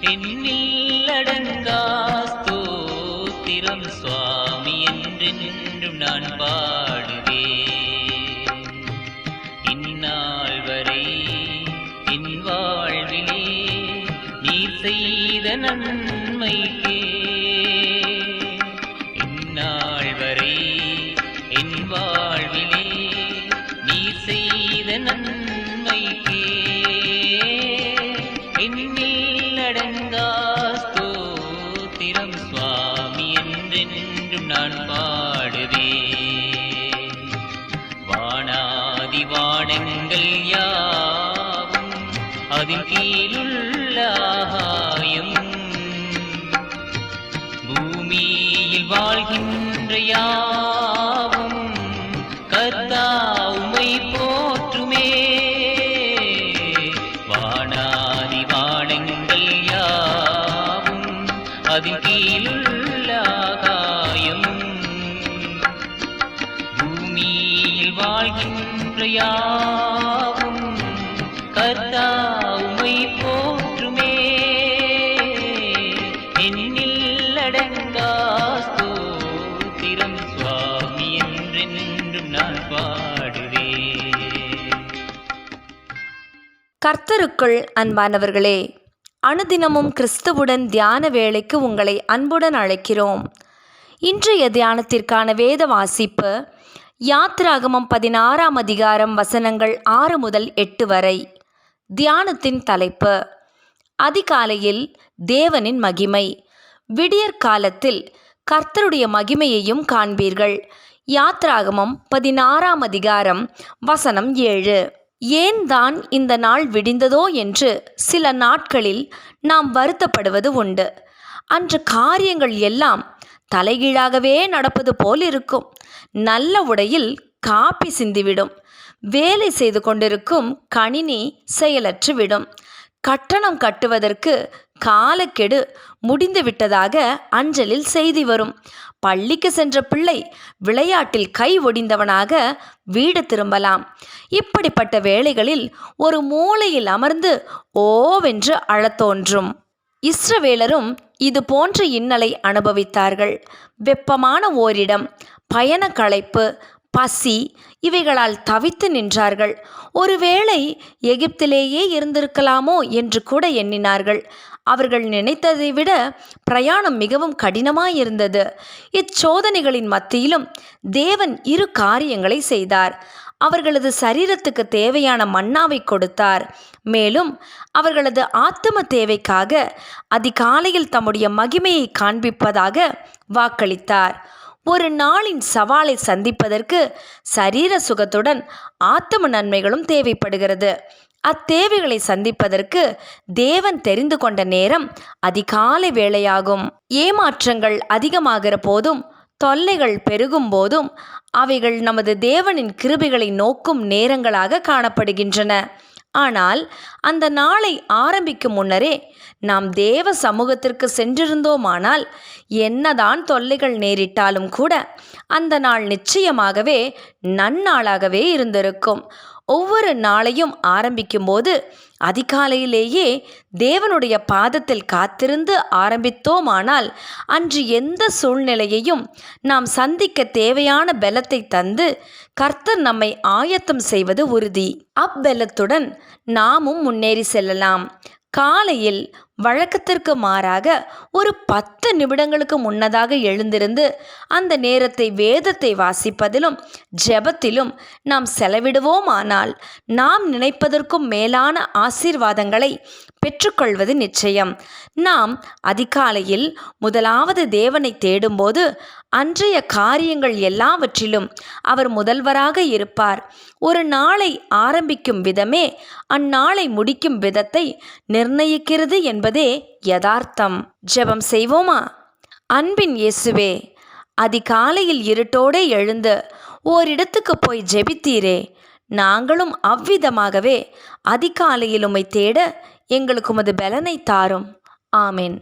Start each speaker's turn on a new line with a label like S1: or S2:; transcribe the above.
S1: என்னில் அடங்கா ஸ்தோத்திரம் சுவாமி என்றென்றும் நான் பாடுவேன். இந்நாள் வரை என் வாழ்விலே நீர் செய்த நன்மைக்கே, இந்நாள் வரை என் வாழ்விலே நீர் செய்த நன்மைக்கே, என்னில் அடங்கா ஸ்தோத்திரம் சுவாமி என்றென்றும் நான் பாடுவேன். வானாதி வானங்கள் யாவும் அதின் கீழுள்ள ஆகாயம், பூமியில் வாழ்கின்ற யாவும் கர்த்தா உம்மை போற்றுமே. வானாதி வானங்கள் யாவும் அதின் கீழுள்ள ஆகாயம், பூமியில் வாழ்கின்ற யாவும் கர்த்தா உம்மை போற்றுமே. என்னில் அடங்கா ஸ்தோத்திரம் சுவாமி என்றென்றும் நான் பாடுவேன்.
S2: கர்த்தருக்குள் அன்பானவர்களே, அனுதினமும் கிறிஸ்துவுடன் தியான வேளைக்கு உங்களை அன்புடன் அழைக்கிறோம். இன்றைய தியானத்திற்கான வேத வாசிப்பு யாத்திராகமம் 16ஆம் அதிகாரம் வசனங்கள் 6 முதல் 8 வரை. தியானத்தின் தலைப்பு: அதிகாலையில் தேவனின் மகிமை. விடியற்காலத்தில் கர்த்தருடைய மகிமையையும் காண்பீர்கள். யாத்திராகமம் 16ஆம் அதிகாரம் வசனம் 7. ஏன் தான் இந்த நாள் விடிந்ததோ என்று சில நாட்களில் நாம் வருத்தப்படுவது உண்டு. அன்று காரியங்கள் எல்லாம் தலைகீழாகவே நடப்பது போல் இருக்கும். நல்ல உடையில் காப்பி சிந்திவிடும். வேலை செய்து கொண்டிருக்கும் கணினி செயலற்றுவிடும். கட்டணம் கட்டுவதற்கு காலக்கெடு முடிந்துவிட்டதாக அஞ்சலில் செய்தி வரும். பள்ளிக்கு சென்ற பிள்ளை விளையாட்டில் கை ஒடிந்தவனாக வீடு திரும்பலாம். இப்படிப்பட்ட வேளைகளில் ஒரு மூலையில் அமர்ந்து ஓவென்று அழத்தோன்றும். இஸ்ரவேலரும் இது போன்ற இன்னலை அனுபவித்தார்கள். வெப்பமான ஓரிடம், பயண களைப்பு, பசி இவைகளால் தவித்து நின்றார்கள். ஒருவேளை எகிப்திலேயே இருந்திருக்கலாமோ என்று கூட எண்ணினார்கள். அவர்கள் நினைத்ததை விட பிரயாணம் மிகவும் கடினமாயிருந்தது. இச்சோதனைகளின் மத்தியிலும் தேவன் 2 காரியங்களை செய்தார். அவர்களது சரீரத்துக்கு தேவையான மன்னாவை கொடுத்தார். மேலும் அவர்களது ஆத்தும தேவைக்காக அதிகாலையில் தம்முடைய மகிமையை காண்பிப்பதாக வாக்களித்தார். ஒரு நாளின் சவாலை சந்திப்பதற்கு சரீர சுகத்துடன் ஆத்தும நன்மைகளும் தேவைப்படுகிறது. அத்தேவைகளை சந்திப்பதற்கு தேவன் தெரிந்து கொண்ட நேரம் அதிகாலை வேளையாகும். ஏமாற்றங்கள் அதிகமாகிற போதும், தொல்லைகள் பெருகும் போதும் அவைகள் நமது தேவனின் கிருபைகளை நோக்கும் நேரங்களாக காணப்படுகின்றன. ஆனால் அந்த நாளை ஆரம்பிக்கும் முன்னரே நாம் தேவ சமூகத்திற்கு சென்றிருந்தோமானால் என்னதான் தொல்லைகள் நேரிட்டாலும் கூட அந்த நாள் நிச்சயமாகவே நன்னாளாகவே இருந்திருக்கும். ஒவ்வொரு நாளையும் ஆரம்பிக்கும்போது அதிகாலையிலேயே தேவனுடைய பாதத்தில் காத்திருந்து ஆரம்பித்தோமானால் அன்று எந்த சூழ்நிலையையும் நாம் சந்திக்க தேவையான பலத்தை தந்து கர்த்தர் நம்மை ஆயத்தம் செய்வது உறுதி. அப்பலத்துடன் நாமும் முன்னேறி செல்லலாம். காலையில் வழக்கத்திற்கு மாறாக ஒரு 10 நிமிடங்களுக்கு முன்னதாக எழுந்திருந்து அந்த நேரத்தை வேதத்தை வாசிப்பதிலும் ஜெபத்திலும் நாம் செலவிடுவோமானால் நாம் நினைப்பதற்கும் மேலான ஆசீர்வாதங்களை பெற்றுக்கொள்வது நிச்சயம். நாம் அதிகாலையில் முதலாவது தேவனை தேடும்போது அன்றைய காரியங்கள் எல்லாவற்றிலும் அவர் முதல்வராக இருப்பார். ஒரு நாளை ஆரம்பிக்கும் விதமே அந்நாளை முடிக்கும் விதத்தை நிர்ணயிக்கிறது என்பதே யதார்த்தம். ஜெபம் செய்வோமா? அன்பின் இயேசுவே, அதிகாலையில் இருட்டோடே எழுந்து ஓரிடத்துக்கு போய் ஜெபித்தீரே, நாங்களும் அவ்விதமாகவே அதிகாலையில் உம்மை தேட எங்களுக்கு உமது பலனை தாரும். ஆமென்.